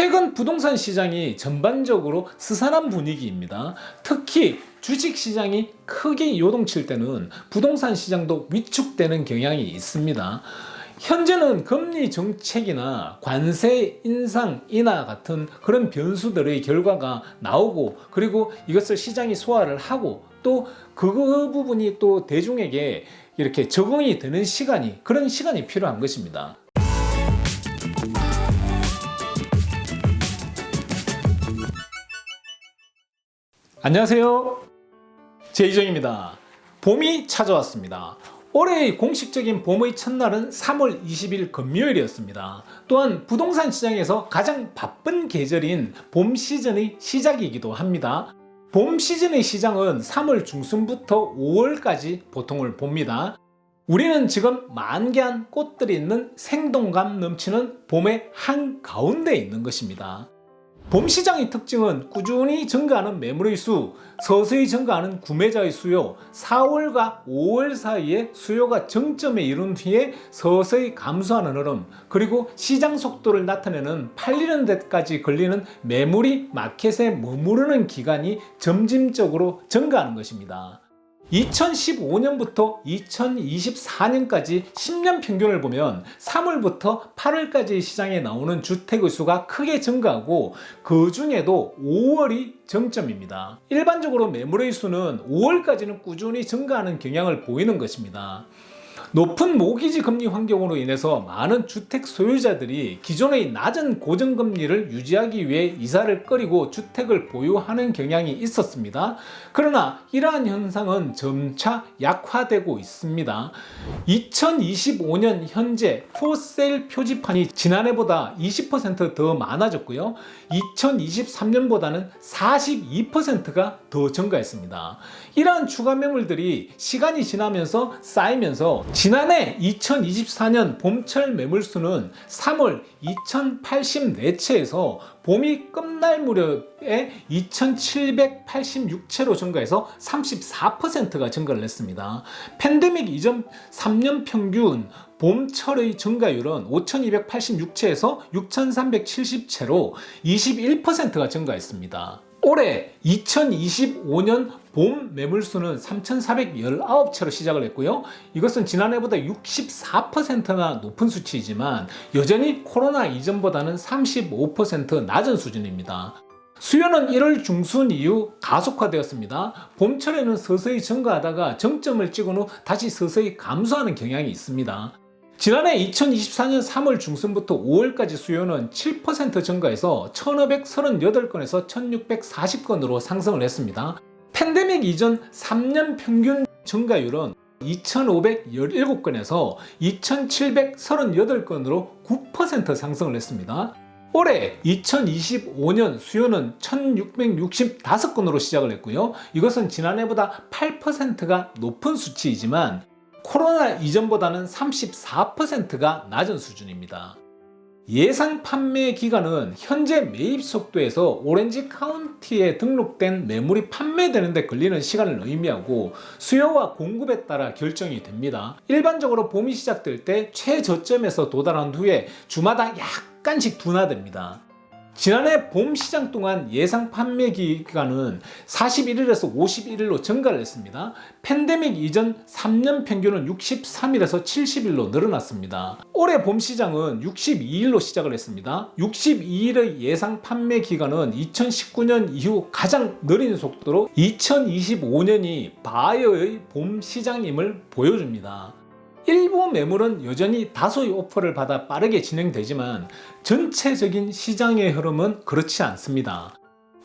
최근 부동산 시장이 전반적으로 스산한 분위기입니다. 특히 주식시장이 크게 요동칠 때는 부동산 시장도 위축되는 경향이 있습니다. 현재는 금리 정책이나 관세 인상 인하 같은 그런 변수들의 결과가 나오고, 그리고 이것을 시장이 소화를 하고, 또 그 부분이 또 대중에게 이렇게 적응이 되는 그런 시간이 필요한 것입니다. 안녕하세요, 제이정입니다. 봄이 찾아왔습니다. 올해의 공식적인 봄의 첫날은 3월 20일 금요일이었습니다. 또한 부동산 시장에서 가장 바쁜 계절인 봄 시즌의 시작이기도 합니다. 봄 시즌의 시장은 3월 중순부터 5월까지 보통을 봅니다. 우리는 지금 만개한 꽃들이 있는 생동감 넘치는 봄의 한가운데에 있는 것입니다. 봄 시장의 특징은 꾸준히 증가하는 매물의 수, 서서히 증가하는 구매자의 수요, 4월과 5월 사이에 수요가 정점에 이른 뒤에 서서히 감소하는 흐름, 그리고 시장 속도를 나타내는 팔리는 데까지 걸리는 매물이 마켓에 머무르는 기간이 점진적으로 증가하는 것입니다. 2015년부터 2024년까지 10년 평균을 보면 3월부터 8월까지 시장에 나오는 주택의 수가 크게 증가하고, 그 중에도 5월이 정점입니다. 일반적으로 매물의 수는 5월까지는 꾸준히 증가하는 경향을 보이는 것입니다. 높은 모기지 금리 환경으로 인해서 많은 주택 소유자들이 기존의 낮은 고정금리를 유지하기 위해 이사를 꺼리고 주택을 보유하는 경향이 있었습니다. 그러나 이러한 현상은 점차 약화되고 있습니다. 2025년 현재 포세일 표지판이 지난해보다 20% 더 많아졌고요. 2023년보다는 42%가 더 증가했습니다. 이러한 추가 매물들이 시간이 지나면서 쌓이면서 지난해 2024년 봄철 매물수는 3월 2084채에서 봄이 끝날 무렵에 2786채로 증가해서 34%가 증가를 했습니다. 팬데믹 이전 3년 평균 봄철의 증가율은 5286채에서 6370채로 21%가 증가했습니다. 올해 2025년 봄 매물수는 3419채로 시작을 했고요. 이것은 지난해보다 64%나 높은 수치이지만 여전히 코로나 이전보다는 35% 낮은 수준입니다. 수요는 1월 중순 이후 가속화되었습니다. 봄철에는 서서히 증가하다가 정점을 찍은 후 다시 서서히 감소하는 경향이 있습니다. 지난해 2024년 3월 중순부터 5월까지 수요는 7% 증가해서 1538건에서 1640건으로 상승을 했습니다. 팬데믹 이전 3년 평균 증가율은 2517건에서 2738건으로 9% 상승을 했습니다. 올해 2025년 수요는 1665건으로 시작을 했고요. 이것은 지난해보다 8%가 높은 수치이지만 코로나 이전보다는 34%가 낮은 수준입니다. 예상 판매 기간은 현재 매입 속도에서 오렌지 카운티에 등록된 매물이 판매되는 데 걸리는 시간을 의미하고 수요와 공급에 따라 결정이 됩니다. 일반적으로 봄이 시작될 때 최저점에서 도달한 후에 주마다 약간씩 둔화됩니다. 지난해 봄 시장 동안 예상 판매 기간은 41일에서 51일로 증가를 했습니다. 팬데믹 이전 3년 평균은 63일에서 70일로 늘어났습니다. 올해 봄 시장은 62일로 시작을 했습니다. 62일의 예상 판매 기간은 2019년 이후 가장 느린 속도로 2025년이 바이어의 봄 시장임을 보여줍니다. 일부 매물은 여전히 다소의 오퍼를 받아 빠르게 진행되지만 전체적인 시장의 흐름은 그렇지 않습니다.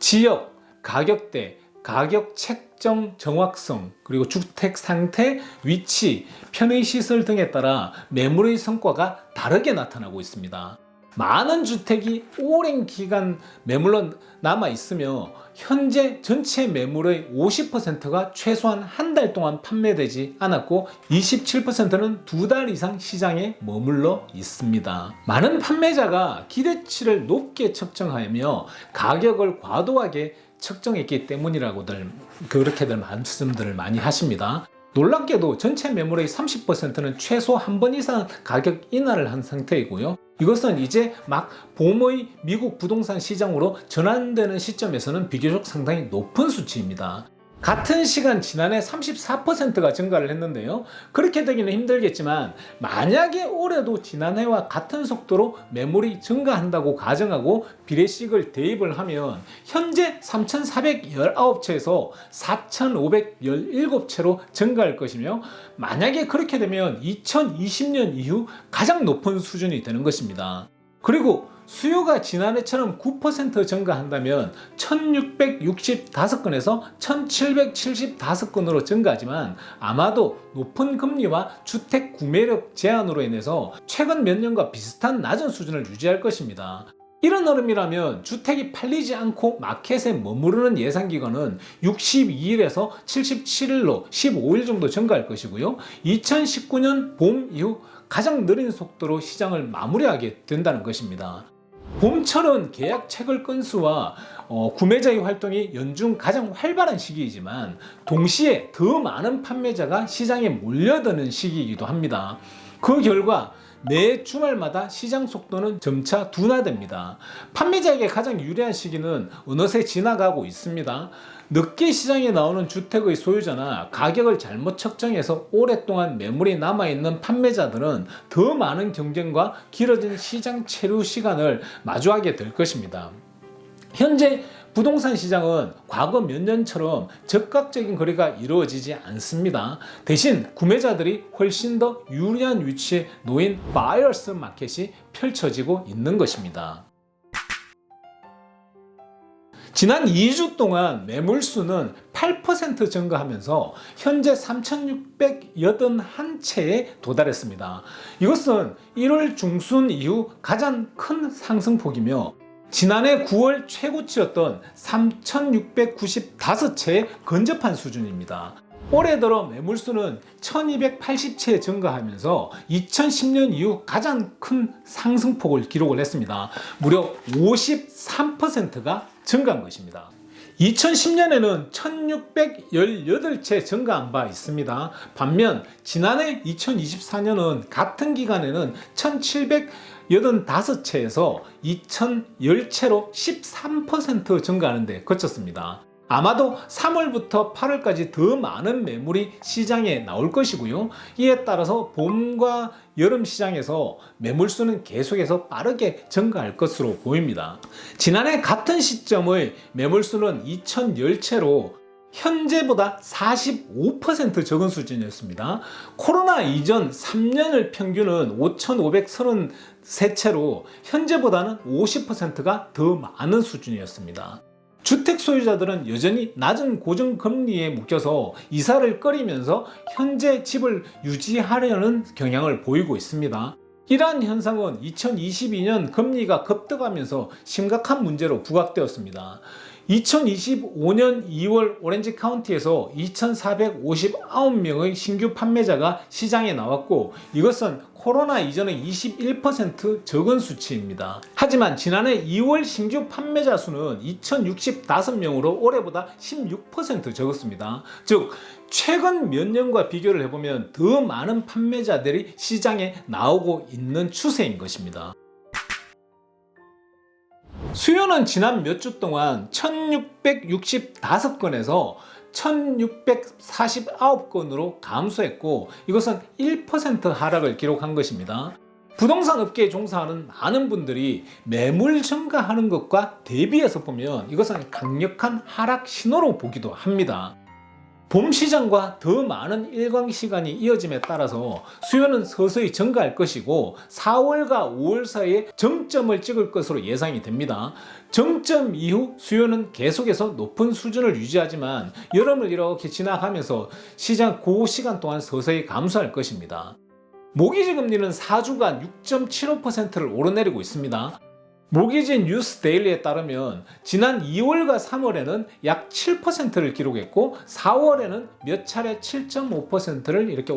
지역, 가격대, 가격 책정 정확성, 그리고 주택 상태, 위치, 편의시설 등에 따라 매물의 성과가 다르게 나타나고 있습니다. 많은 주택이 오랜 기간 매물로 남아 있으며 현재 전체 매물의 50%가 최소한 한 달 동안 판매되지 않았고 27%는 2달 이상 시장에 머물러 있습니다. 많은 판매자가 기대치를 높게 책정하며 가격을 과도하게 책정했기 때문이라고들 그렇게들 말씀들을 많이 하십니다. 놀랍게도 전체 매물의 30%는 최소 한 번 이상 가격 인하를 한 상태이고요. 이것은 이제 막 봄의 미국 부동산 시장으로 전환되는 시점에서는 비교적 상당히 높은 수치입니다. 같은 시간 지난해 34%가 증가를 했는데요. 그렇게 되기는 힘들겠지만 만약에 올해도 지난해와 같은 속도로 매물이 증가한다고 가정하고 비례식을 대입을 하면 현재 3,419채에서 4,517채로 증가할 것이며, 만약에 그렇게 되면 2020년 이후 가장 높은 수준이 되는 것입니다. 그리고 수요가 지난해처럼 9% 증가한다면 1665건에서 1775건으로 증가하지만, 아마도 높은 금리와 주택 구매력 제한으로 인해서 최근 몇 년과 비슷한 낮은 수준을 유지할 것입니다. 이런 흐름이라면 주택이 팔리지 않고 마켓에 머무르는 예상기간은 62일에서 77일로 15일 정도 증가할 것이고요. 2019년 봄 이후 가장 느린 속도로 시장을 마무리하게 된다는 것입니다. 봄철은 계약 체결 건수와 구매자의 활동이 연중 가장 활발한 시기이지만 동시에 더 많은 판매자가 시장에 몰려드는 시기이기도 합니다. 그 결과 매 주말마다 시장 속도는 점차 둔화됩니다. 판매자에게 가장 유리한 시기는 어느새 지나가고 있습니다. 늦게 시장에 나오는 주택의 소유자나 가격을 잘못 책정해서 오랫동안 매물이 남아있는 판매자들은 더 많은 경쟁과 길어진 시장 체류 시간을 마주하게 될 것입니다. 현재 부동산 시장은 과거 몇 년처럼 적극적인 거래가 이루어지지 않습니다. 대신 구매자들이 훨씬 더 유리한 위치에 놓인 바이어스 마켓이 펼쳐지고 있는 것입니다. 지난 2주 동안 매물수는 8% 증가하면서 현재 3,681채에 도달했습니다. 이것은 1월 중순 이후 가장 큰 상승폭이며 지난해 9월 최고치였던 3,695채에 근접한 수준입니다. 올해 들어 매물수는 1,280채 증가하면서 2010년 이후 가장 큰 상승폭을 기록을 했습니다. 무려 53%가 증가한 것입니다. 2010년에는 1,618채 증가한 바 있습니다. 반면 지난해 2024년은 같은 기간에는 1,785채에서 2,010채로 13% 증가하는 데 그쳤습니다. 아마도 3월부터 8월까지 더 많은 매물이 시장에 나올 것이고요. 이에 따라서 봄과 여름 시장에서 매물수는 계속해서 빠르게 증가할 것으로 보입니다. 지난해 같은 시점의 매물수는 2,010채로 현재보다 45% 적은 수준이었습니다. 코로나 이전 3년을 평균은 5,533채로 현재보다는 50%가 더 많은 수준이었습니다. 주택 소유자들은 여전히 낮은 고정금리에 묶여서 이사를 꺼리면서 현재 집을 유지하려는 경향을 보이고 있습니다. 이러한 현상은 2022년 금리가 급등하면서 심각한 문제로 부각되었습니다. 2025년 2월 오렌지 카운티에서 2,459명의 신규 판매자가 시장에 나왔고, 이것은 코로나 이전의 21% 적은 수치입니다. 하지만 지난해 2월 신규 판매자 수는 2,065명으로 올해보다 16% 적었습니다. 즉 최근 몇 년과 비교를 해보면 더 많은 판매자들이 시장에 나오고 있는 추세인 것입니다. 수요는 지난 몇 주 동안 1,665건에서 1,649건으로 감소했고, 이것은 1% 하락을 기록한 것입니다. 부동산 업계에 종사하는 많은 분들이 매물 증가하는 것과 대비해서 보면 이것은 강력한 하락 신호로 보기도 합니다. 봄 시장과 더 많은 일광 시간이 이어짐에 따라서 수요는 서서히 증가할 것이고 4월과 5월 사이에 정점을 찍을 것으로 예상이 됩니다. 정점 이후 수요는 계속해서 높은 수준을 유지하지만 여름을 이렇게 지나가면서 시장 그 시간 동안 서서히 감소할 것입니다. 모기지 금리는 4주간 6.75%를 오르내리고 있습니다. 모기지 뉴스 데일리에 따르면 지난 2월과 3월에는 약 7%를 기록했고 4월에는 몇 차례 7.5%를 이렇게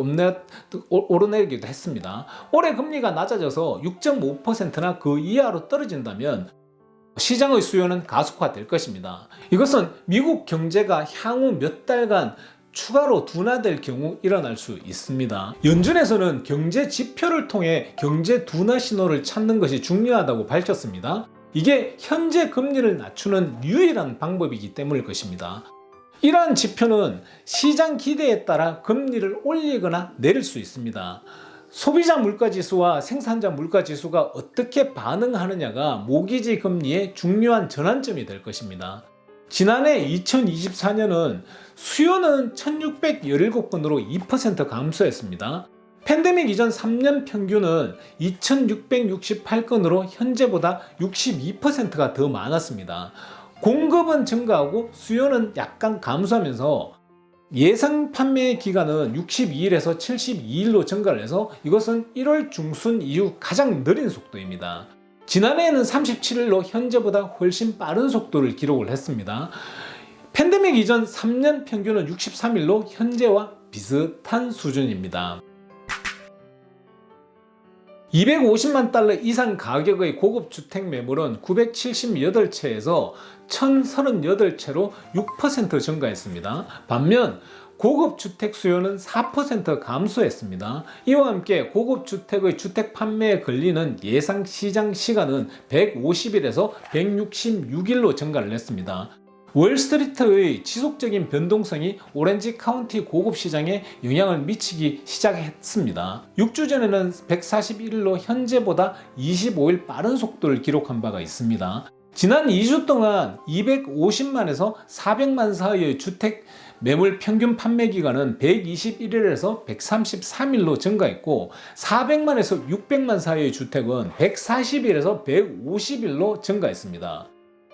오르내리기도 했습니다. 올해 금리가 낮아져서 6.5%나 그 이하로 떨어진다면 시장의 수요는 가속화될 것입니다. 이것은 미국 경제가 향후 몇 달간 추가로 둔화될 경우 일어날 수 있습니다. 연준에서는 경제 지표를 통해 경제 둔화 신호를 찾는 것이 중요하다고 밝혔습니다. 이게 현재 금리를 낮추는 유일한 방법이기 때문일 것입니다. 이러한 지표는 시장 기대에 따라 금리를 올리거나 내릴 수 있습니다. 소비자 물가지수와 생산자 물가지수가 어떻게 반응하느냐가 모기지 금리의 중요한 전환점이 될 것입니다. 지난해 2024년은 수요는 1617건으로 2% 감소했습니다. 팬데믹 이전 3년 평균은 2668건으로 현재보다 62%가 더 많았습니다. 공급은 증가하고 수요는 약간 감소하면서 예상 판매 기간은 62일에서 72일로 증가를 해서 이것은 1월 중순 이후 가장 느린 속도입니다. 지난해에는 37일로 현재보다 훨씬 빠른 속도를 기록을 했습니다. 팬데믹 이전 3년 평균은 63일로 현재와 비슷한 수준입니다. 250만 달러 이상 가격의 고급 주택 매물은 978채에서 1038채로 6% 증가했습니다. 반면 고급 주택 수요는 4% 감소했습니다. 이와 함께 고급 주택의 주택 판매에 걸리는 예상 시장 시간은 150일에서 166일로 증가를 했습니다. 월스트리트의 지속적인 변동성이 오렌지 카운티 고급 시장에 영향을 미치기 시작했습니다. 6주 전에는 141일로 현재보다 25일 빠른 속도를 기록한 바가 있습니다. 지난 2주 동안 250만에서 400만 사이의 주택 매물 평균 판매 기간은 121일에서 133일로 증가했고 400만에서 600만 사이의 주택은 140일에서 150일로 증가했습니다.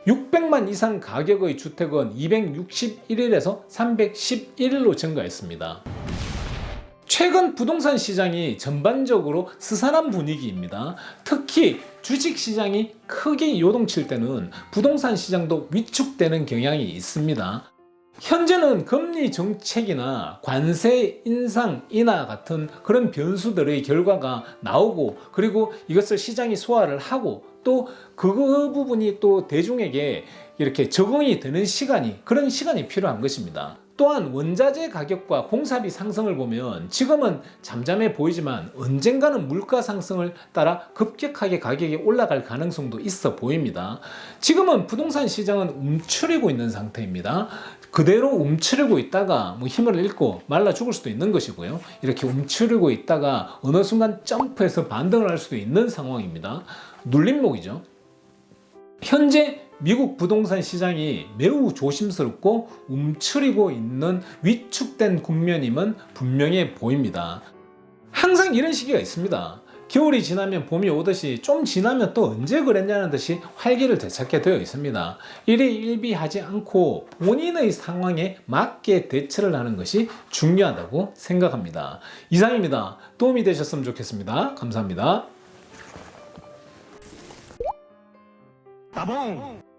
600만 이상 가격의 주택은 261일에서 311일로 증가했습니다. 최근 부동산 시장이 전반적으로 스산한 분위기입니다. 특히 주식 시장이 크게 요동칠 때는 부동산 시장도 위축되는 경향이 있습니다. 현재는 금리 정책이나 관세 인상 인하 같은 그런 변수들의 결과가 나오고 그리고 이것을 시장이 소화를 하고 또 그 부분이 또 대중에게 이렇게 적응이 되는 그런 시간이 필요한 것입니다. 또한 원자재 가격과 공사비 상승을 보면 지금은 잠잠해 보이지만 언젠가는 물가 상승을 따라 급격하게 가격이 올라갈 가능성도 있어 보입니다. 지금은 부동산 시장은 움츠리고 있는 상태입니다. 그대로 움츠리고 있다가 힘을 잃고 말라 죽을 수도 있는 것이고요. 이렇게 움츠리고 있다가 어느 순간 점프해서 반등을 할 수도 있는 상황입니다. 눌림목이죠. 현재 미국 부동산 시장이 매우 조심스럽고 움츠리고 있는 위축된 국면임은 분명해 보입니다. 항상 이런 시기가 있습니다. 겨울이 지나면 봄이 오듯이 좀 지나면 또 언제 그랬냐는 듯이 활기를 되찾게 되어 있습니다. 일희일비하지 않고 본인의 상황에 맞게 대처를 하는 것이 중요하다고 생각합니다. 이상입니다. 도움이 되셨으면 좋겠습니다. 감사합니다. 따봉!